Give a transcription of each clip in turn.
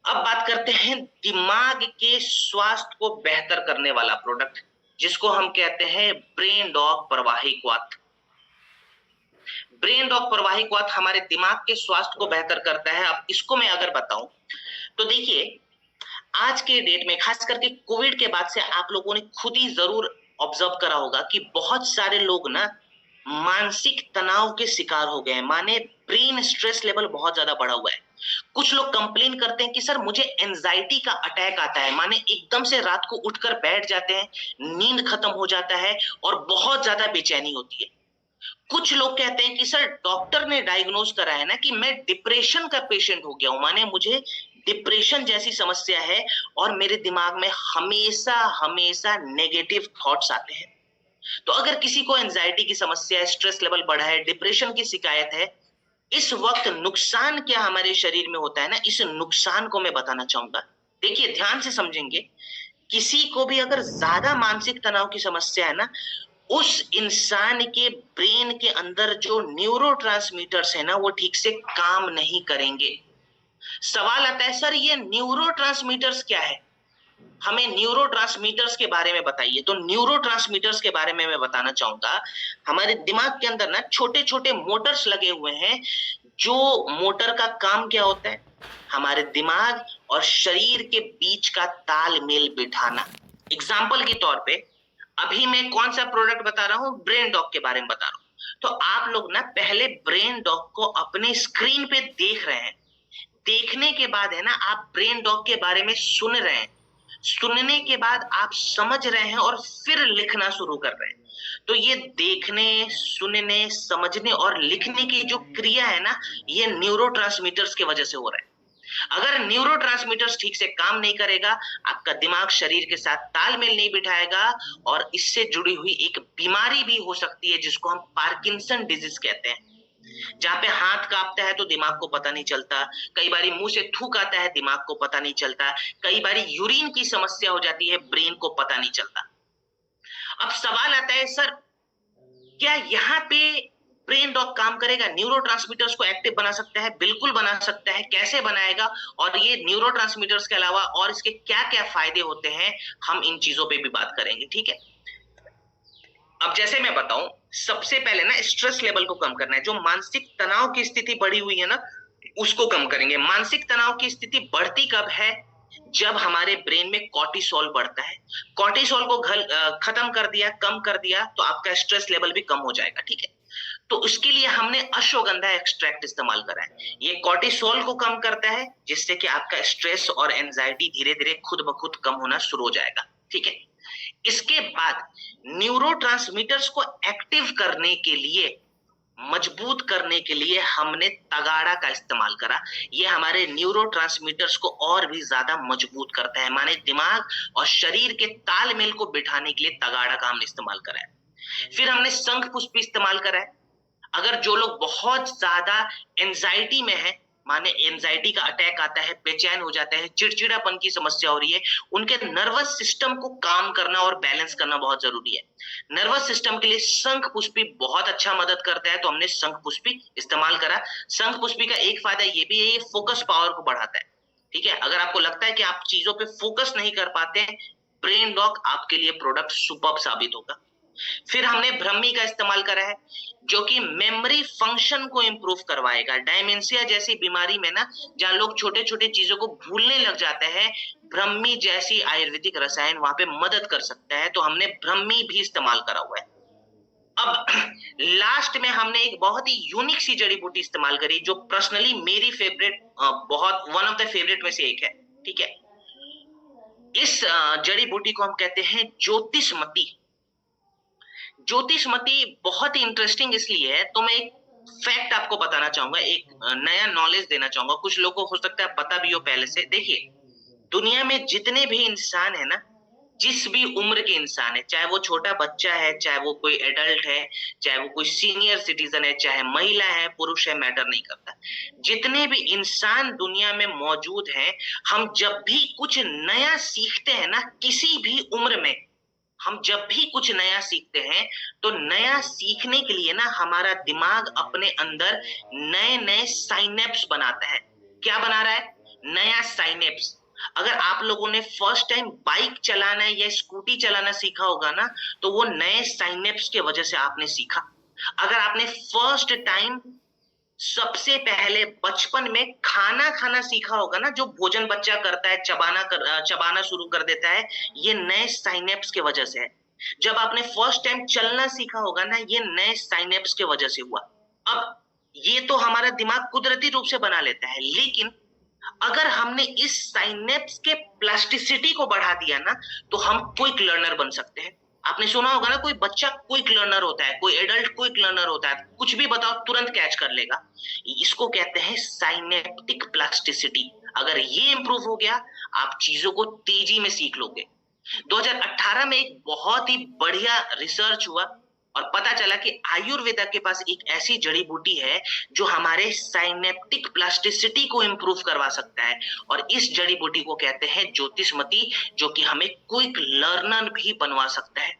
अब बात करते हैं दिमाग के स्वास्थ्य को बेहतर करने वाला प्रोडक्ट, जिसको हम कहते हैं ब्रेन डॉग प्रवाहिक वात। ब्रेन डॉग प्रवाहिक वात हमारे दिमाग के स्वास्थ्य को बेहतर करता है। अब इसको मैं अगर बताऊं तो देखिए, आज के डेट में खास करके कोविड के बाद से आप लोगों ने खुद ही जरूर ऑब्जर्व करा होगा कि बहुत सारे लोग ना मानसिक तनाव के शिकार हो गए हैं। माने ब्रेन स्ट्रेस लेवल बहुत ज्यादा बढ़ा हुआ है। कुछ लोग कंप्लेन करते हैं कि सर मुझे एंजाइटी का अटैक आता है, माने एकदम से रात को उठकर बैठ जाते हैं, नींद खत्म हो जाता है और बहुत ज्यादा बेचैनी होती है। कुछ लोग कहते हैं कि सर डॉक्टर ने डायग्नोज करा है ना कि मैं डिप्रेशन का पेशेंट हो गया हूं, माने मुझे डिप्रेशन जैसी समस्या है और मेरे दिमाग में हमेशा हमेशा नेगेटिव थॉट्स आते हैं। तो अगर किसी को एंजाइटी की समस्या है, स्ट्रेस लेवल बढ़ा है, डिप्रेशन की शिकायत है, इस वक्त नुकसान क्या हमारे शरीर में होता है ना, इस नुकसान को मैं बताना चाहूंगा। देखिए ध्यान से समझेंगे। किसी को भी अगर ज्यादा मानसिक तनाव की समस्या है ना, उस इंसान के ब्रेन के अंदर जो न्यूरोट्रांसमीटर्स है ना, वो ठीक से काम नहीं करेंगे। सवाल आता है सर ये न्यूरोट्रांसमीटर्स क्या है, हमें न्यूरोट्रांसमीटर्स के बारे में बताइए। तो न्यूरोट्रांसमीटर्स के बारे में मैं बताना चाहूंगा। हमारे दिमाग के अंदर ना छोटे छोटे मोटर्स लगे हुए हैं। जो मोटर का काम क्या होता है, हमारे दिमाग और शरीर के बीच का तालमेल बिठाना। एग्जाम्पल के तौर पे अभी मैं कौन सा प्रोडक्ट बता रहा हूँ, ब्रेन डॉग के बारे में बता रहा हूँ। तो आप लोग ना पहले ब्रेन डॉग को अपने स्क्रीन पे देख रहे हैं। देखने के बाद है ना आप ब्रेन डॉग के बारे में सुन रहे हैं। सुनने के बाद आप समझ रहे हैं और फिर लिखना शुरू कर रहे हैं। तो ये देखने, सुनने, समझने और लिखने की जो क्रिया है ना, ये न्यूरोट्रांसमीटर्स की वजह से हो रहा है। अगर न्यूरोट्रांसमीटर्स ठीक से काम नहीं करेगा, आपका दिमाग शरीर के साथ तालमेल नहीं बिठाएगा और इससे जुड़ी हुई एक बीमारी भी हो सकती है जिसको हम पार्किंसन डिजीज कहते हैं। जहाँ पे हाथ कांपता है तो दिमाग को पता नहीं चलता, कई बारी मुंह से थूक आता है, दिमाग को पता नहीं चलता, कई बारी यूरिन की समस्या हो जाती है, ब्रेन को पता नहीं चलता। अब सवाल आता है सर क्या यहाँ पे ब्रेन डॉग काम करेगा, न्यूरोट्रांसमीटर्स को एक्टिव बना सकता है? बिल्कुल बना सकता है। कैसे बनाएगा और ये न्यूरोट्रांसमीटर्स के अलावा और इसके क्या क्या फायदे होते हैं, हम इन चीजों पे भी बात करेंगे, ठीक है। अब जैसे मैं बताऊं, सबसे पहले ना स्ट्रेस लेवल को कम करना है। जो मानसिक तनाव की स्थिति बढ़ी हुई है ना, उसको कम करेंगे। मानसिक तनाव की स्थिति बढ़ती कब है, जब हमारे ब्रेन में कॉर्टिसोल बढ़ता है। कॉर्टिसोल को खत्म कर दिया, कम कर दिया, तो आपका स्ट्रेस लेवल भी कम हो जाएगा, ठीक है। तो उसके लिए हमने अश्वगंधा एक्सट्रैक्ट इस्तेमाल करा है। ये कॉर्टिसोल को कम करता है, जिससे कि आपका स्ट्रेस और एंजाइटी धीरे धीरे खुद ब खुद कम होना शुरू हो जाएगा, ठीक है। इसके बाद न्यूरोट्रांसमीटर्स को एक्टिव करने के लिए, मजबूत करने के लिए हमने तगाड़ा का इस्तेमाल करा। ये हमारे न्यूरोट्रांसमीटर्स को और भी ज्यादा मजबूत करता है। माने दिमाग और शरीर के तालमेल को बिठाने के लिए तगाड़ा का हमने इस्तेमाल करा है। फिर हमने शंख पुष्पी इस्तेमाल करा है। अगर जो लोग बहुत ज्यादा एंजाइटी में है, माने एंजाइटी का अटैक आता है, बेचैन हो जाता है, चिड़चिड़ापन की समस्या हो रही है, उनके नर्वस सिस्टम को काम करना और बैलेंस करना बहुत जरूरी है। नर्वस सिस्टम के लिए शंख पुष्पी बहुत अच्छा मदद करता है, तो हमने शंख पुष्पी इस्तेमाल करा। शंख पुष्पी का एक फायदा ये भी है, ये फोकस पावर को बढ़ाता है, ठीक है। अगर आपको लगता है कि आप चीजों पे फोकस नहीं कर पाते, ब्रेन डॉग आपके लिए प्रोडक्ट सुपर्ब साबित होगा। फिर हमने ब्रह्मी का इस्तेमाल करा है, जो कि मेमोरी फंक्शन को इंप्रूव करवाएगा। डायमेंशिया जैसी बीमारी में ना, जहां लोग छोटे छोटे चीजों को भूलने लग जाते हैं, ब्रह्मी जैसी आयुर्वेदिक रसायन वहां पे मदद कर सकता है, तो हमने ब्रह्मी भी इस्तेमाल करा हुआ है। अब लास्ट में हमने एक बहुत ही यूनिक सी जड़ी बूटी इस्तेमाल करी, जो पर्सनली मेरी फेवरेट, बहुत वन ऑफ द फेवरेट में से एक है, ठीक है। इस जड़ी बूटी को हम कहते हैं ज्योतिषमती। ज्योतिषमती बहुत ही इंटरेस्टिंग इसलिए है, तो मैं एक फैक्ट आपको बताना चाहूंगा, एक नया नॉलेज देना चाहूंगा। कुछ लोगों को हो सकता है पता भी हो पहले से। देखिए दुनिया में जितने भी इंसान है ना, जिस भी उम्र के इंसान है, चाहे वो छोटा बच्चा है, चाहे वो कोई एडल्ट है, चाहे वो कोई सीनियर सिटीजन है, चाहे महिला है, पुरुष है, मैटर नहीं करता। जितने भी इंसान दुनिया में मौजूद हैं, हम जब भी कुछ नया सीखते हैं ना, किसी भी उम्र में हम जब भी कुछ नया सीखते हैं, तो नया सीखने के लिए ना हमारा दिमाग अपने अंदर नए नए साइनेप्स बनाता है। क्या बना रहा है? नया साइनेप्स। अगर आप लोगों ने फर्स्ट टाइम बाइक चलाना या स्कूटी चलाना सीखा होगा ना, तो वो नए साइनेप्स के वजह से आपने सीखा। अगर आपने फर्स्ट टाइम सबसे पहले बचपन में खाना खाना सीखा होगा ना, जो भोजन बच्चा करता है, चबाना शुरू कर देता है, ये नए साइनेप्स के वजह से है। जब आपने फर्स्ट टाइम चलना सीखा होगा ना, ये नए साइनेप्स के वजह से हुआ। अब ये तो हमारा दिमाग कुदरती रूप से बना लेता है, लेकिन अगर हमने इस साइनेप्स के प्लास्टिसिटी को बढ़ा दिया ना, तो हम क्विक लर्नर बन सकते हैं। आपने सुना होगा ना, कोई बच्चा क्विक लर्नर होता है, कोई एडल्ट क्विक लर्नर होता है, कुछ भी बताओ तुरंत कैच कर लेगा। इसको कहते हैं साइनेप्टिक प्लास्टिसिटी। अगर ये इंप्रूव हो गया, आप चीजों को तेजी में सीख लोगे। 2018 में एक बहुत ही बढ़िया रिसर्च हुआ और पता चला कि आयुर्वेदा के पास एक ऐसी जड़ी बूटी है जो हमारे साइनेप्टिक प्लास्टिसिटी को इंप्रूव करवा सकता है, और इस जड़ी बूटी को कहते हैं ज्योतिषमती, जो कि हमें क्विक लर्नर भी बनवा सकता है।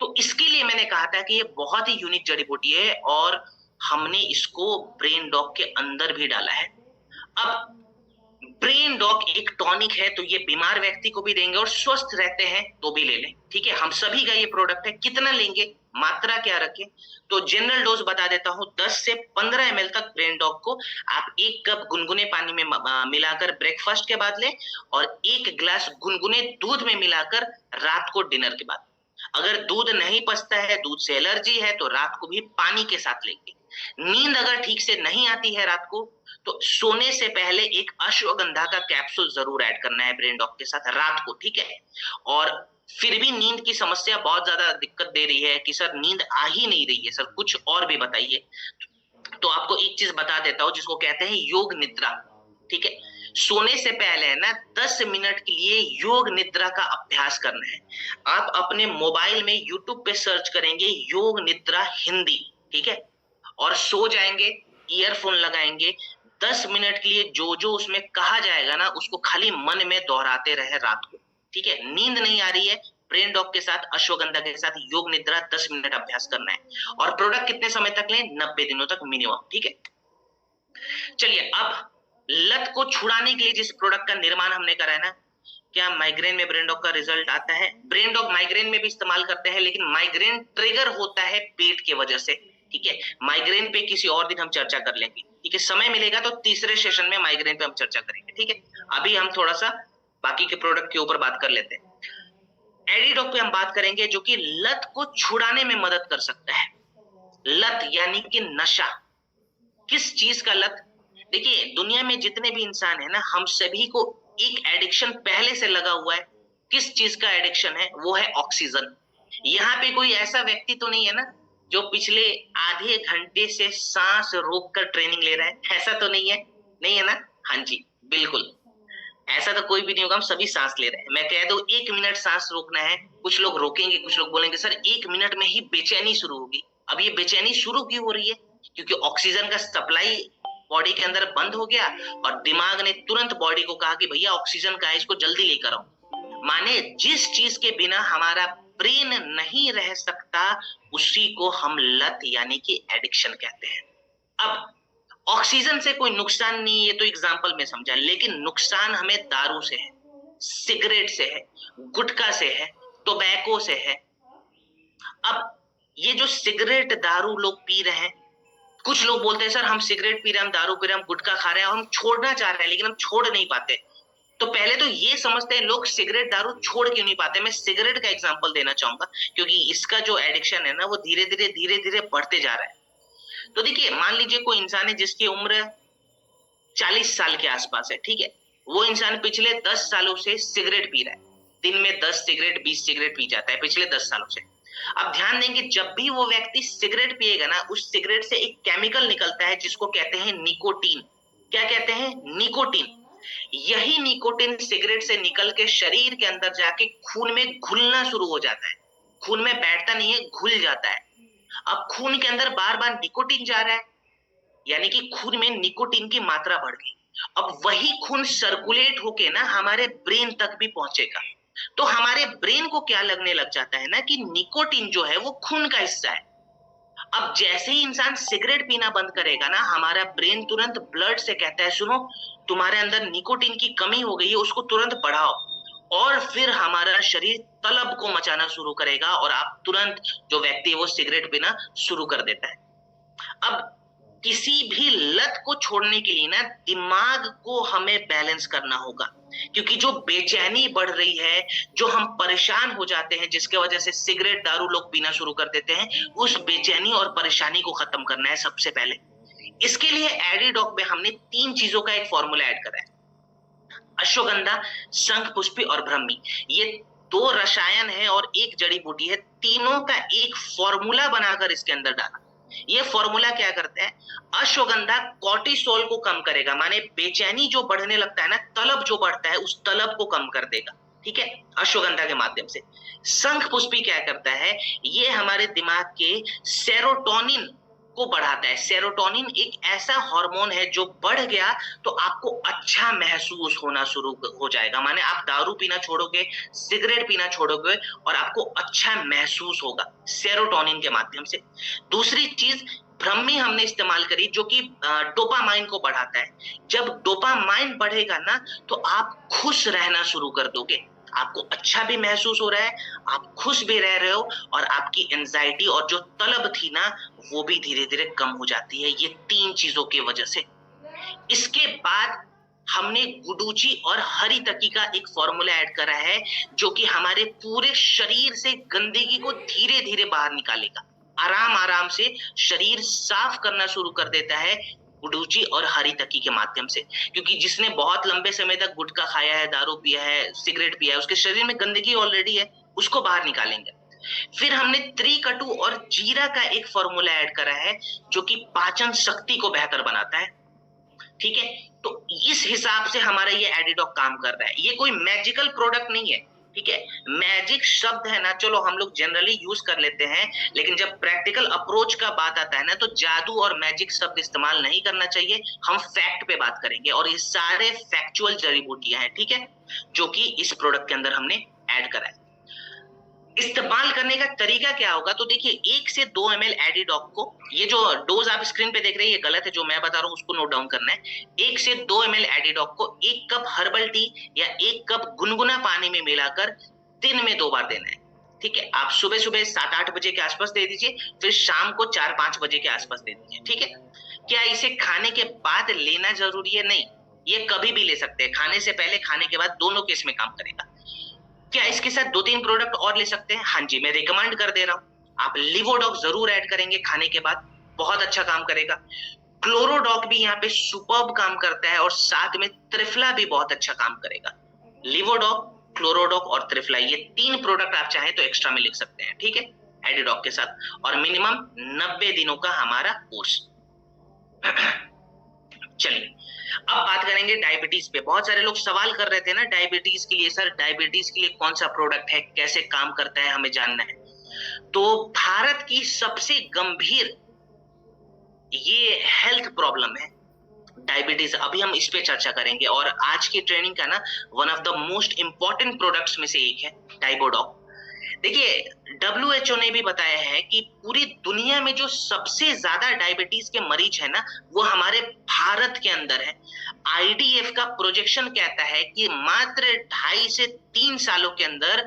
तो इसके लिए मैंने कहा था कि ये बहुत ही यूनिक जड़ी बूटी है और हमने इसको ब्रेन डॉग के अंदर भी डाला है। अब ब्रेन डॉग एक टॉनिक है, तो ये बीमार व्यक्ति को भी देंगे और स्वस्थ रहते हैं तो भी ले लें। ठीक है, हम सभी का ये प्रोडक्ट है। कितना लेंगे, मात्रा क्या रखें, तो जनरल डोज बता देता हूं। 10 से 15 ml तक ब्रेन डॉग को आप 1 कप गुनगुने पानी में मिलाकर ब्रेकफास्ट के बाद लें, और 1 ग्लास गुनगुने दूध में मिलाकर रात को डिनर के बाद। अगर दूध नहीं पचता है, दूध से एलर्जी है, तो रात को भी पानी के साथ लेंगे। नींद अगर ठीक से नहीं आती है रात को, तो सोने से पहले एक अश्वगंधा का कैप्सूल जरूर ऐड करना है ब्रेन डॉग के साथ रात को। ठीक है, और फिर भी नींद की समस्या बहुत ज्यादा दिक्कत दे रही है कि सर नींद आ ही नहीं रही है, सर कुछ और भी बताइए, तो आपको एक चीज बता देता हूं जिसको कहते हैं योग निद्रा। ठीक है, सोने से पहले है ना 10 मिनट के लिए योग निद्रा का अभ्यास करना है। आप अपने मोबाइल में यूट्यूब पे सर्च करेंगे योग निद्रा हिंदी। ठीक है, और सो जाएंगे, ईयरफोन लगाएंगे, 10 मिनट के लिए जो जो उसमें कहा जाएगा ना, उसको खाली मन में दोहराते रहे रात को। ठीक है, नींद नहीं आ रही है, ब्रेन डॉग के साथ, अश्वगंधा के साथ योग निद्रा 10 मिनट अभ्यास करना है। और प्रोडक्ट कितने समय तक लें, 90 दिनों तक मिनिमम। ठीक है, चलिए अब लत को छुड़ाने के लिए जिस प्रोडक्ट का निर्माण हमने करा है ना, क्या माइग्रेन में ब्रेन डॉग का रिजल्ट आता है? ब्रेन डॉग माइग्रेन में भी इस्तेमाल करते हैं, लेकिन माइग्रेन ट्रिगर होता है पेट की वजह से। ठीक है, माइग्रेन पे किसी और दिन हम चर्चा कर लेंगे। ठीक है, समय मिलेगा तो तीसरे सेशन में माइग्रेन पे हम चर्चा करेंगे। ठीक है, अभी हम थोड़ा सा बाकी के प्रोडक्ट के ऊपर बात कर लेते हैं। एडिडॉग पे हम बात करेंगे, जो कि लत को छुड़ाने में मदद कर सकता है। लत यानी कि नशा। किस चीज का लत? देखिए, दुनिया में जितने भी इंसान है ना, हम सभी को एक एडिक्शन पहले से लगा हुआ है। किस चीज का एडिक्शन है? वो है ऑक्सीजन। यहाँ पे कोई ऐसा व्यक्ति तो नहीं है ना जो पिछले आधे घंटे से सांस रोककर ट्रेनिंग ले रहा है? ऐसा तो नहीं है, नहीं है ना? हाँ जी, बिल्कुल ऐसा तो कोई भी नहीं होगा, हम सभी सांस ले रहे हैं। मैं कह दूं 1 मिनट सांस रोकना है, कुछ लोग रोकेंगे, कुछ लोग बोलेंगे सर 1 मिनट में ही बेचैनी शुरू होगी। अब ये बेचैनी शुरू क्यों हो रही है? क्योंकि ऑक्सीजन का सप्लाई बॉडी के अंदर बंद हो गया और दिमाग ने तुरंत बॉडी को कहा कि भैया ऑक्सीजन का है, इसको जल्दी लेकर आओ। माने जिस चीज के बिना हमारा ब्रेन नहीं रह सकता, उसी को हम लत यानी कि एडिक्शन कहते हैं। अब ऑक्सीजन से कोई नुकसान नहीं, ये तो एग्जाम्पल में समझा, लेकिन नुकसान हमें दारू से है, सिगरेट से है, गुटखा से है, टोबैको से है। अब ये जो सिगरेट दारू लोग पी रहे हैं, कुछ लोग बोलते हैं सर हम सिगरेट पी रहे हैं, हम दारू पी रहे हैं, हम गुटखा खा रहे हैं और हम छोड़ना चाह रहे हैं, लेकिन हम छोड़ नहीं पाते। तो पहले तो ये समझते हैं लोग सिगरेट दारू छोड़ क्यों नहीं पाते। मैं सिगरेट का एग्जांपल देना चाहूंगा, क्योंकि इसका जो एडिक्शन है ना, वो धीरे धीरे बढ़ते जा रहा है। तो देखिए, मान लीजिए कोई इंसान है जिसकी उम्र 40 साल के आसपास है। ठीक है, वो इंसान पिछले 10 सालों से सिगरेट पी रहा है, दिन में 10 सिगरेट 20 सिगरेट पी जाता है पिछले 10 सालों से। अब ध्यान देंगे, जब भी वो व्यक्ति सिगरेट पिएगा ना, उस सिगरेट से एक केमिकल निकलता है जिसको कहते हैं निकोटीन। क्या कहते हैं? निकोटीन। यही निकोटीन सिगरेट से निकल के शरीर के अंदर जाके खून में घुलना शुरू हो जाता है। खून में बैठता नहीं है, घुल जाता है। अब खून के अंदर बार बार निकोटीन जा रहा है, यानी कि खून में निकोटीन की मात्रा बढ़ गई। अब वही खून सर्कुलेट होके ना हमारे ब्रेन तक भी पहुंचेगा। तो हमारे ब्रेन को क्या लगने लग जाता है ना कि निकोटीन जो है वो खून का हिस्सा है। अब जैसे ही इंसान सिगरेट पीना बंद करेगा ना, हमारा ब्रेन तुरंत ब्लड से कहता है सुनो, तुम्हारे अंदर निकोटीन की कमी हो गई है, उसको तुरंत बढ़ाओ। और फिर हमारा शरीर तलब को मचाना शुरू करेगा और आप तुरंत, जो व्यक्ति है वो सिगरेट पीना शुरू कर देता है। अब किसी भी लत को छोड़ने के लिए ना दिमाग को हमें बैलेंस करना होगा, क्योंकि जो बेचैनी बढ़ रही है, जो हम परेशान हो जाते हैं जिसके वजह से सिगरेट दारू लोग पीना शुरू कर देते हैं, उस बेचैनी और परेशानी को खत्म करना है सबसे पहले। इसके लिए एडिडॉक में हमने 3 चीजों का एक फॉर्मूला ऐड करा है। अश्वगंधा, शंखपुष्पी और ब्रह्मी, ये 2 रसायन है और एक जड़ी बूटी है, तीनों का एक फॉर्मूला बनाकर इसके अंदर डाला। ये फॉर्मूला क्या करता है? अश्वगंधा कॉर्टिसोल को कम करेगा, माने बेचैनी जो बढ़ने लगता है ना, तलब जो बढ़ता है, उस तलब को कम कर देगा, ठीक है, अश्वगंधा के माध्यम से। शंख पुष्पी क्या करता है? ये हमारे दिमाग के सेरोटोनिन को बढ़ाता है। सेरोटोनिन एक ऐसा हार्मोन है जो बढ़ गया तो आपको अच्छा महसूस होना शुरू हो जाएगा, माने आप दारू पीना छोड़ोगे, सिगरेट पीना छोड़ोगे और आपको अच्छा महसूस होगा सेरोटोनिन के माध्यम से। दूसरी चीज ब्रह्मी हमने इस्तेमाल करी, जो कि डोपामाइन को बढ़ाता है। जब डोपामाइन बढ़ेगा ना, तो आप खुश रहना शुरू कर दोगे, आपको अच्छा भी महसूस हो रहा है, आप खुश भी रह रहे हो और आपकी एंजाइटी और जो तलब थी ना, वो भी धीरे धीरे कम हो जाती है, ये 3 चीजों की वजह से। इसके बाद हमने गुडुची और हरी तकी का एक फॉर्मूला ऐड करा है, जो कि हमारे पूरे शरीर से गंदगी को धीरे धीरे बाहर निकालेगा, आराम आराम से शरीर साफ करना शुरू कर देता है गुडुची और हरी तकी के माध्यम से। क्योंकि जिसने बहुत लंबे समय तक गुटखा खाया है, दारू पिया है, सिगरेट पिया है, उसके शरीर में गंदगी ऑलरेडी है, उसको बाहर निकालेंगे। फिर हमने त्रिकटु और जीरा का एक फॉर्मूला ऐड करा है, जो कि पाचन शक्ति को बेहतर बनाता है, ठीक है। तो इस हिसाब से हमारा ये एडिडॉक काम कर रहा है। ये कोई मैजिकल प्रोडक्ट नहीं है, ठीक है। मैजिक शब्द है ना, चलो हम लोग जनरली यूज कर लेते हैं, लेकिन जब प्रैक्टिकल अप्रोच का बात आता है ना, तो जादू और मैजिक शब्द इस्तेमाल नहीं करना चाहिए। हम फैक्ट पे बात करेंगे और ये सारे फैक्चुअल जड़ी बूटियां हैं, ठीक है, जो कि इस प्रोडक्ट के अंदर हमने ऐड करा है। इस्तेमाल करने का तरीका क्या होगा? तो देखिए, 1 से 2 ml एडिडॉक को, ये जो डोज आप स्क्रीन पे देख रहे हैं ये गलत है, जो मैं बता रहा हूं उसको नोट डाउन करना है। 1 से 2 ml एडिडॉक को 1 कप हर्बल टी या 1 कप गुनगुना पानी में मिलाकर दिन में 2 बार देना है, ठीक है। आप सुबह सुबह 7-8 बजे के आसपास दे दीजिए, फिर शाम को 4-5 बजे के आसपास दे दीजिए, ठीक है। क्या इसे खाने के बाद लेना जरूरी है? नहीं, ये कभी भी ले सकते हैं, खाने से पहले, खाने के बाद, दोनों केस में काम करेगा। क्या इसके साथ 2-3 प्रोडक्ट और ले सकते हैं? हाँ जी, मैं रिकमेंड कर दे रहा हूँ, आप लिवोडॉक जरूर ऐड करेंगे खाने के बाद, बहुत अच्छा काम करेगा। क्लोरोडॉक भी यहाँ पे सुपर्ब काम करता है और साथ में त्रिफला भी बहुत अच्छा काम करेगा। लिवोडॉक, क्लोरोडॉक और त्रिफला, ये 3 प्रोडक्ट आप चाहें तो एक्स्ट्रा में लिख सकते हैं, ठीक है, एडिडॉक के साथ, और मिनिमम 90 दिनों का हमारा कोर्स। चलिए, अब बात करेंगे डायबिटीज पे। बहुत सारे लोग सवाल कर रहे थे ना डायबिटीज के लिए, सर डायबिटीज के लिए कौन सा प्रोडक्ट है, कैसे काम करता है, हमें जानना है। तो भारत की सबसे गंभीर ये हेल्थ प्रॉब्लम है डायबिटीज, अभी हम इस पे चर्चा करेंगे। और आज की ट्रेनिंग का ना one of the most important products में से एक है डाइबोडॉक। देखिए, WHO ने भी बताया है कि पूरी दुनिया में जो सबसे ज्यादा डायबिटीज के मरीज है ना, वो हमारे भारत के अंदर है। IDF का प्रोजेक्शन कहता है कि मात्र 2.5 से 3 सालों के अंदर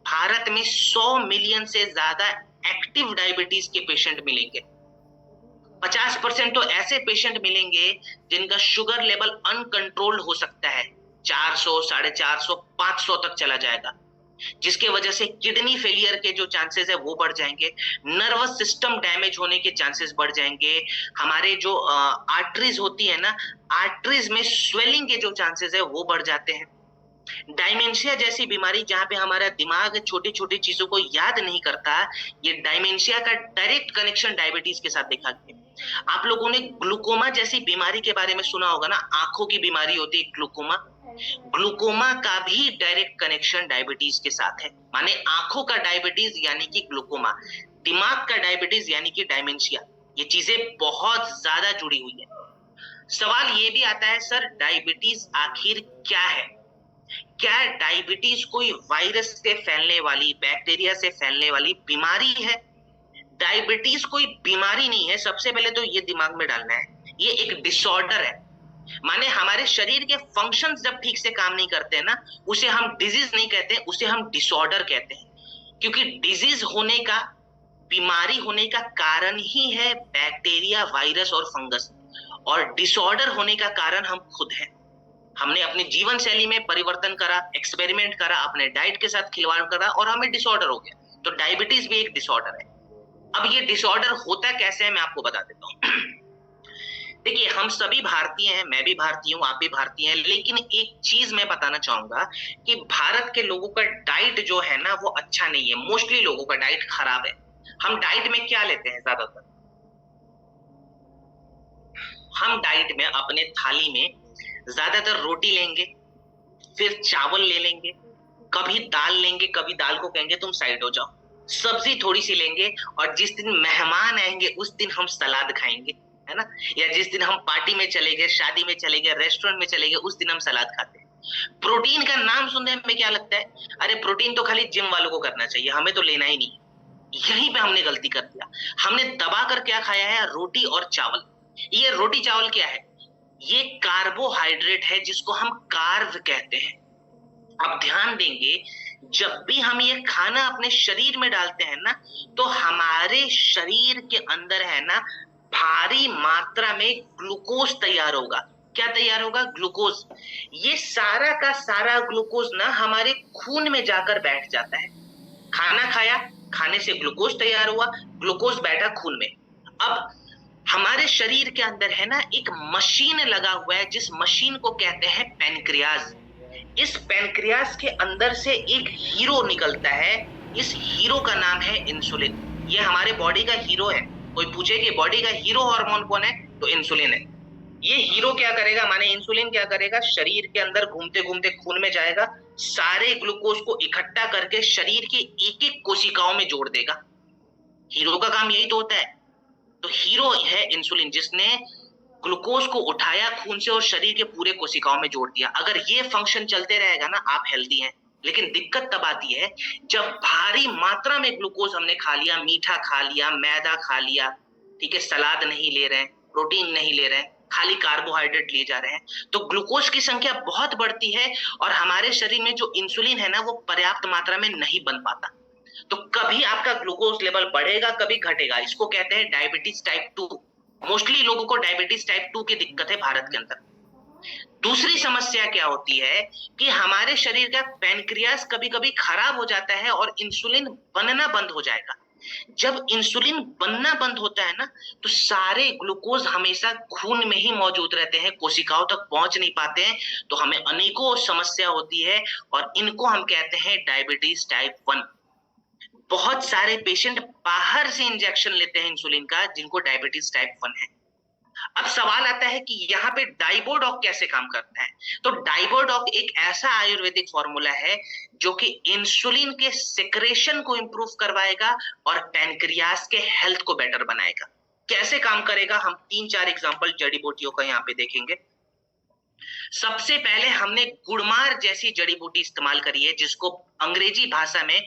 भारत में 100 मिलियन से ज्यादा एक्टिव डायबिटीज के पेशेंट मिलेंगे। 50% तो ऐसे पेशेंट मिलेंगे जिनका शुगर लेवल अनकंट्रोल्ड हो सकता है, 400, 450, 500 तक चला जाएगा, जिसके वजह से किडनी फेलियर के जो चांसेस है वो बढ़ जाएंगे, नर्वस सिस्टम डैमेज होने के चांसेस बढ़ जाएंगे, हमारे जो आर्टरीज होती है ना, आर्टरीज में स्वेलिंग के जो चांसेस है वो बढ़ जाते हैं। डायमेंशिया जैसी बीमारी, जहां पे हमारा दिमाग छोटी छोटी चीजों को याद नहीं करता, ये डायमेंशिया का डायरेक्ट कनेक्शन डायबिटीज के साथ देखा गया। आप लोगों ने ग्लूकोमा जैसी बीमारी के बारे में सुना होगा ना, आंखों की बीमारी होती है ग्लूकोमा। ग्लूकोमा का भी डायरेक्ट कनेक्शन डायबिटीज के साथ है, माने आंखों का डायबिटीज यानी कि ग्लूकोमा, दिमाग का डायबिटीज यानी कि डायमेंशिया, ये चीजें बहुत ज्यादा जुड़ी हुई है। सवाल ये भी आता है, सर डायबिटीज आखिर क्या है? क्या डायबिटीज कोई वायरस से फैलने वाली, बैक्टीरिया से फैलने वाली बीमारी है? डायबिटीज कोई बीमारी नहीं है, सबसे पहले तो ये दिमाग में डालना है, ये एक डिसऑर्डर है। माने हमारे शरीर के फंक्शंस जब ठीक से काम नहीं करते हैं ना, उसे हम डिजीज नहीं कहते, उसे हम डिसऑर्डर कहते हैं। क्योंकि डिजीज होने का, बीमारी होने का कारण ही है बैक्टीरिया, वायरस और फंगस, और डिसऑर्डर होने का कारण हम खुद हैं। हमने अपनी जीवन शैली में परिवर्तन करा, एक्सपेरिमेंट करा, अपने डाइट के साथ खिलवाड़ करा और हमें डिसऑर्डर हो गया। तो डायबिटीज भी एक डिसऑर्डर है। अब ये डिसऑर्डर होता कैसे है मैं आपको बता देता हूँ। देखिए, हम सभी भारतीय हैं, मैं भी भारतीय हूँ, आप भी भारतीय हैं, लेकिन एक चीज मैं बताना चाहूंगा कि भारत के लोगों का डाइट जो है ना वो अच्छा नहीं है। मोस्टली लोगों का डाइट खराब है। हम डाइट में क्या लेते हैं ज्यादातर? हम डाइट में अपने थाली में ज्यादातर रोटी लेंगे, फिर चावल ले लेंगे, कभी दाल लेंगे, कभी दाल को कहेंगे तुम साइड हो जाओ, सब्जी थोड़ी सी लेंगे, और जिस दिन मेहमान आएंगे उस दिन हम सलाद खाएंगे, है ना? या जिस दिन हम पार्टी में चले गए, शादी में चले गए, रेस्टोरेंट में चले गए, उस दिन हम सलाद खाते हैं। प्रोटीन का नाम सुनने में क्या लगता है? अरे प्रोटीन तो खाली जिम वालों को करना चाहिए, हमें तो लेना ही नहीं। यहीं पे हमने गलती कर दिया। हमने दबा कर क्या खाया है? रोटी और चावल। ये रोटी चावल क्या है? ये कार्बोहाइड्रेट है, जिसको हम कार्ब कहते हैं। अब ध्यान देंगे, जब भी हम ये खाना अपने शरीर में डालते हैं ना, तो हमारे शरीर के अंदर है ना भारी मात्रा में ग्लूकोज तैयार होगा। क्या तैयार होगा? ग्लूकोज। ये सारा का सारा ग्लूकोज ना हमारे खून में जाकर बैठ जाता है। खाना खाया, खाने से ग्लूकोज तैयार हुआ, ग्लूकोज बैठा खून में। अब हमारे शरीर के अंदर है ना एक मशीन लगा हुआ है, जिस मशीन को कहते हैं पैनक्रियाज। इस पैनक्रियाज के अंदर से एक हीरो निकलता है। इस हीरो का नाम है इंसुलिन। ये हमारे बॉडी का हीरो है। कोई पूछे कि बॉडी का हीरो हार्मोन कौन है, तो इंसुलिन है। ये हीरो क्या करेगा, माने इंसुलिन क्या करेगा? शरीर के अंदर घूमते घूमते खून में जाएगा, सारे ग्लूकोज को इकट्ठा करके शरीर की एक एक कोशिकाओं में जोड़ देगा। हीरो का काम यही तो होता है। तो हीरो है इंसुलिन, जिसने ग्लूकोज को उठाया खून से और शरीर के पूरे कोशिकाओं में जोड़ दिया। अगर ये फंक्शन चलते रहेगा ना, आप हेल्दी हैं। लेकिन दिक्कत तब आती है जब भारी मात्रा में ग्लूकोज हमने खा लिया, मीठा खा लिया, मैदा खा लिया, ठीक है, सलाद नहीं ले रहे हैं, प्रोटीन नहीं ले रहे हैं, खाली कार्बोहाइड्रेट लिए जा रहे हैं, तो ग्लूकोज की संख्या बहुत बढ़ती है और हमारे शरीर में जो इंसुलिन है ना वो पर्याप्त मात्रा में नहीं बन पाता। तो कभी आपका ग्लूकोज लेवल बढ़ेगा, कभी घटेगा। इसको कहते हैं डायबिटीज टाइप 2। मोस्टली लोगों को डायबिटीज टाइप 2 की दिक्कत है भारत के अंदर। दूसरी समस्या क्या होती है कि हमारे शरीर का पैनक्रियास कभी कभी खराब हो जाता है और इंसुलिन बनना बंद हो जाएगा। जब इंसुलिन बनना बंद होता है ना, तो सारे ग्लूकोज हमेशा खून में ही मौजूद रहते हैं, कोशिकाओं तक पहुंच नहीं पाते हैं, तो हमें अनेकों समस्या होती है और इनको हम कहते हैं डायबिटीज टाइप 1। बहुत सारे पेशेंट बाहर से इंजेक्शन लेते हैं इंसुलिन का, जिनको डायबिटीज टाइप 1 है। अब सवाल आता है कि यहाँ पे डाइबोडॉक कैसे काम करता है? तो डाइबोडॉक एक ऐसा आयुर्वेदिक फॉर्मूला है जो कि इंसुलिन के सेक्रेशन को इंप्रूव करवाएगा और पैनक्रियास के हेल्थ को बेटर बनाएगा। कैसे काम करेगा, हम 3-4 एग्जांपल जड़ी बूटियों का यहाँ पे देखेंगे। सबसे पहले हमने गुड़मार जैसी जड़ी बूटी इस्तेमाल करी है, जिसको अंग्रेजी भाषा में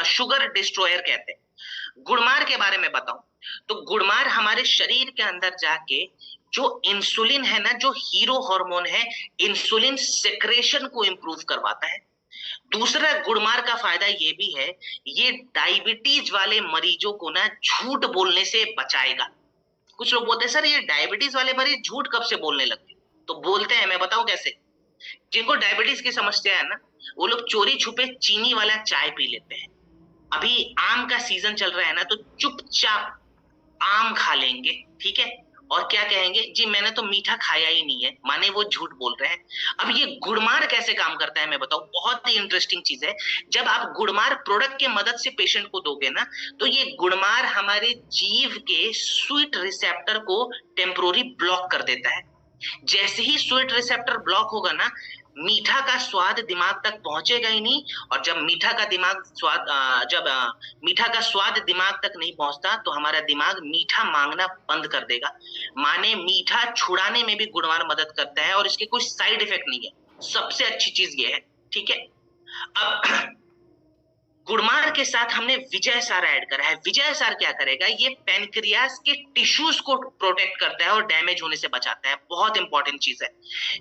शुगर डिस्ट्रॉयर कहते हैं। गुड़मार के बारे में बताऊं तो गुड़मार हमारे शरीर के अंदर जाके जो इंसुलिन है ना, जो हीरो हार्मोन है, इंसुलिन सेक्रेशन को इंप्रूव करवाता है। दूसरा गुड़मार का फायदा ये भी है, ये डायबिटीज वाले मरीजों को ना झूठ बोलने से बचाएगा। कुछ लोग बोलते हैं सर ये डायबिटीज वाले मरीज झूठ कब से बोलने लगे? तो बोलते हैं, मैं बताऊं कैसे। जिनको डायबिटीज की समस्या है ना, वो लोग चोरी छुपे चीनी वाला चाय पी लेते हैं। अभी आम का सीजन चल रहा है ना, तो चुपचाप आम खा लेंगे, ठीक है, और क्या कहेंगे, जी मैंने तो मीठा खाया ही नहीं है, माने वो झूठ बोल रहे हैं। अब ये गुड़मार कैसे काम करता है मैं बताऊं, बहुत ही इंटरेस्टिंग चीज है। जब आप गुड़मार प्रोडक्ट के मदद से पेशेंट को दोगे ना, तो ये गुड़मार हमारे जीभ के स्वीट रिसेप्टर को टेम्पोररी ब्लॉक कर देता है। जैसे ही स्वीट रिसेप्टर ब्लॉक होगा ना, मीठा का स्वाद दिमाग तक पहुंचेगा ही नहीं, और जब मीठा का स्वाद दिमाग तक नहीं पहुंचता, तो हमारा दिमाग मीठा मांगना बंद कर देगा। माने मीठा छुड़ाने में भी गुणवार मदद करता है और इसके कोई साइड इफेक्ट नहीं है। सबसे अच्छी चीज ये है, ठीक है। अब गुड़मार के साथ हमने विजय सार ऐड करा है। विजय सार क्या करेगा, ये पैनक्रियास के टिश्यूज को प्रोटेक्ट करता है और डैमेज होने से बचाता है। बहुत इंपॉर्टेंट चीज है।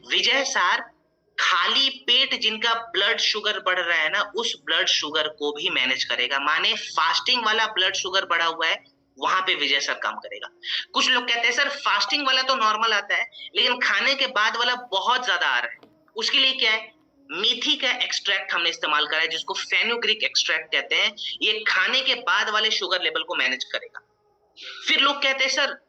विजय सार खाली पेट जिनका ब्लड शुगर बढ़ रहा है ना, उस ब्लड शुगर को भी मैनेज करेगा। माने फास्टिंग वाला ब्लड शुगर बढ़ा हुआ है, वहां पे विजय सर काम करेगा। कुछ लोग कहते हैं सर फास्टिंग वाला तो नॉर्मल आता है, लेकिन खाने के बाद वाला बहुत ज्यादा आ रहा है। उसके लिए क्या है, मेथी का एक्सट्रैक्ट हमने इस्तेमाल करा है, जिसको फेनुग्रीक एक्सट्रैक्ट कहते हैं। ये खाने के बाद वाले शुगर लेवल को मैनेज करेगा। फिर लोग कहते हैं सर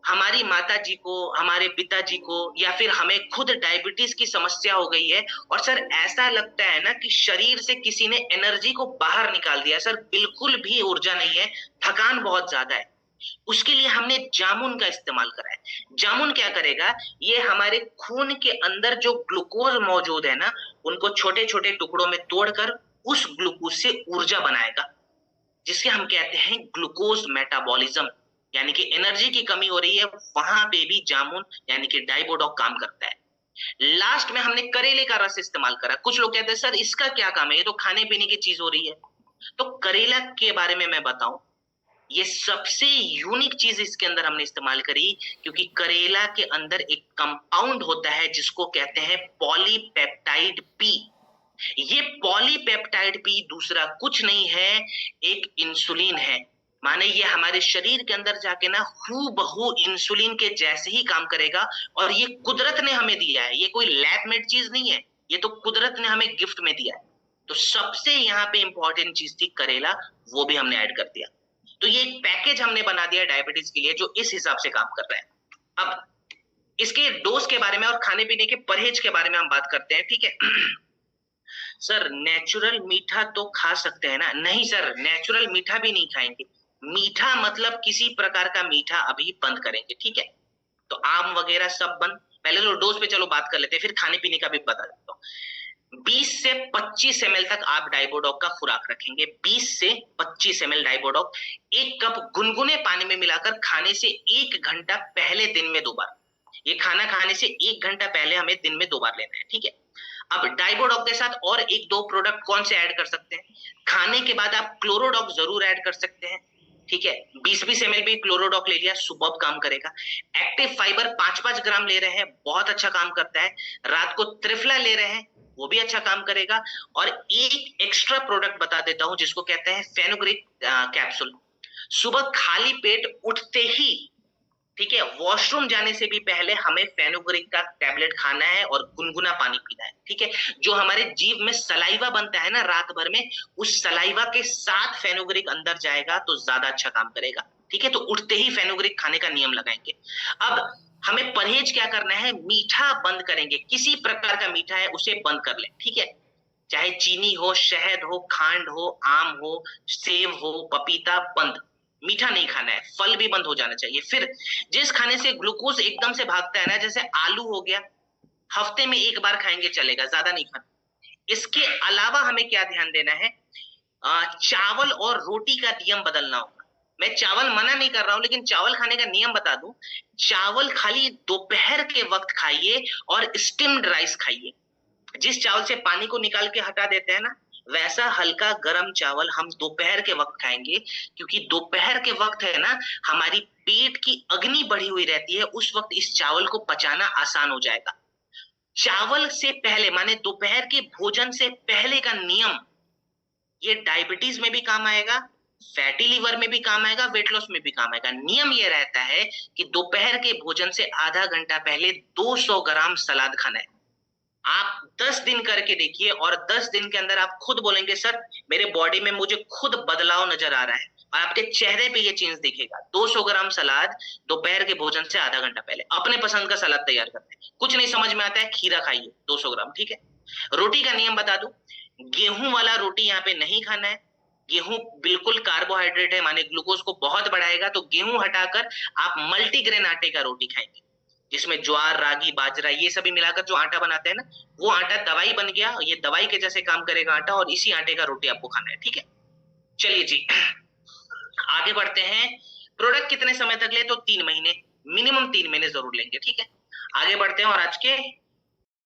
हमारी माता जी को, हमारे पिताजी को, या फिर हमें खुद डायबिटीज की समस्या हो गई है, और सर ऐसा लगता है ना कि शरीर से किसी ने एनर्जी को बाहर निकाल दिया। सर बिल्कुल भी ऊर्जा नहीं है, थकान बहुत ज्यादा है। उसके लिए हमने जामुन का इस्तेमाल करा है। जामुन क्या करेगा, ये हमारे खून के अंदर जो ग्लूकोज मौजूद है ना, उनको छोटे छोटे टुकड़ों में तोड़कर उस ग्लूकोज से ऊर्जा बनाएगा, जिसके हम कहते हैं ग्लूकोज मेटाबॉलिज्म। यानी कि एनर्जी की कमी हो रही है, वहां पे भी जामुन यानी कि डाइबोडॉक काम करता है। लास्ट में हमने करेले का रस इस्तेमाल करा। कुछ लोग कहते हैं सर इसका क्या काम है, ये तो खाने पीने की चीज हो रही है। तो करेला के बारे में मैं बताऊं, ये सबसे यूनिक चीज इसके अंदर हमने इस्तेमाल करी, क्योंकि करेला के अंदर एक कंपाउंड होता है जिसको कहते हैं पॉलीपेप्टाइड पी। ये पॉलीपेप्टाइड पी दूसरा कुछ नहीं है, एक इंसुलिन है। माने ये हमारे शरीर के अंदर जाके ना हूबहू इंसुलिन के जैसे ही काम करेगा, और ये कुदरत ने हमें दिया है, ये कोई लैब मेड चीज नहीं है, ये तो कुदरत ने हमें गिफ्ट में दिया है। तो सबसे यहाँ पे इंपॉर्टेंट चीज थी करेला, वो भी हमने ऐड कर दिया। तो ये एक पैकेज हमने बना दिया डायबिटीज के लिए, जो इस हिसाब से काम कर रहा है। अब इसके डोज के बारे में और खाने पीने के परहेज के बारे में हम बात करते हैं, ठीक है। सर नेचुरल मीठा तो खा सकते हैं ना? नहीं सर, नेचुरल मीठा भी नहीं खाएंगे। मीठा मतलब किसी प्रकार का मीठा अभी बंद करेंगे, ठीक है। तो आम वगैरह सब बंद। पहले तो डोज पे चलो बात कर लेते हैं, फिर खाने पीने का भी बता देता हूँ। 20 से 25 ml तक आप डाइबोडॉक का खुराक रखेंगे। 20 से 25 ml डाइबोडॉक 1 कप गुनगुने पानी में मिलाकर खाने से 1 घंटा पहले दिन में 2 बार। ये खाना खाने से 1 घंटा पहले हमें दिन में 2 बार लेना है, ठीक है। अब डाइबोडॉक के साथ और 1-2 प्रोडक्ट कौन से ऐड कर सकते हैं? खाने के बाद आप क्लोरोडॉक जरूर ऐड कर सकते हैं, ठीक है। 20-20 ml भी क्लोरोडॉक ले लिया, सुबह काम करेगा। एक्टिव फाइबर 5-5 ग्राम ले रहे हैं, बहुत अच्छा काम करता है। रात को त्रिफला ले रहे हैं, वो भी अच्छा काम करेगा। और एक एक्स्ट्रा प्रोडक्ट बता देता हूं, जिसको कहते हैं फेनुग्रीक कैप्सूल। सुबह खाली पेट उठते ही, ठीक है, वॉशरूम जाने से भी पहले हमें फेनुग्रीक का टैबलेट खाना है और गुनगुना पानी पीना है, ठीक है। जो हमारे जीभ में सलाइवा बनता है ना रात भर में, उस सलाइवा के साथ फेनुग्रीक अंदर जाएगा तो ज्यादा अच्छा काम करेगा, ठीक है। तो उठते ही फेनुग्रीक खाने का नियम लगाएंगे। अब हमें परहेज क्या करना है, मीठा बंद करेंगे। किसी प्रकार का मीठा है उसे बंद कर ले, ठीक है। चाहे चीनी हो, शहद हो, खांड हो, आम हो, सेब हो, पपीता, बंद। मीठा नहीं खाना है, फल भी बंद हो जाना चाहिए। फिर जिस खाने से ग्लूकोज एकदम से भागता है ना, जैसे आलू हो गया, हफ्ते में 1 बार खाएंगे चलेगा, ज्यादा नहीं खाना। इसके अलावा हमें क्या ध्यान देना है, चावल और रोटी का नियम बदलना होगा। मैं चावल मना नहीं कर रहा हूं, लेकिन चावल खाने का नियम बता दूं। चावल खाली दोपहर के वक्त खाइए और स्टीम्ड राइस खाइए। जिस चावल से पानी को निकाल के हटा देते हैं ना, वैसा हल्का गरम चावल हम दोपहर के वक्त खाएंगे, क्योंकि दोपहर के वक्त है ना, हमारी पेट की अग्नि बढ़ी हुई रहती है, उस वक्त इस चावल को पचाना आसान हो जाएगा। चावल से पहले माने दोपहर के भोजन से पहले का नियम, ये डायबिटीज में भी काम आएगा, फैटी लिवर में भी काम आएगा, वेट लॉस में भी काम आएगा। नियम ये रहता है कि दोपहर के भोजन से आधा घंटा पहले 200 ग्राम सलाद खाना है। आप 10 दिन करके देखिए, और 10 दिन के अंदर आप खुद बोलेंगे सर मेरे बॉडी में मुझे खुद बदलाव नजर आ रहा है, और आपके चेहरे पे ये चेंज दिखेगा। 200 ग्राम सलाद दोपहर के भोजन से आधा घंटा पहले, अपने पसंद का सलाद तैयार करते हैं। कुछ नहीं समझ में आता है, खीरा खाइए 200 ग्राम, ठीक है। रोटी का नियम बता दूं, गेहूं वाला रोटी यहाँ पे नहीं खाना है। गेहूं बिल्कुल कार्बोहाइड्रेट है, माने ग्लूकोज को बहुत बढ़ाएगा। तो गेहूं हटाकर आप मल्टीग्रेन आटे का रोटी खाएंगे, जिसमें ज्वार, रागी, बाजरा ये सभी मिलाकर जो आटा बनाते हैं ना, वो आटा दवाई बन गया। ये दवाई के जैसे काम करेगा आटा, और इसी आटे का रोटी आपको खाना है, ठीक है। चलिए जी, आगे बढ़ते हैं। प्रोडक्ट कितने समय तक ले, तो 3 महीने, मिनिमम 3 महीने जरूर लेंगे, ठीक है। आगे बढ़ते हैं और आज के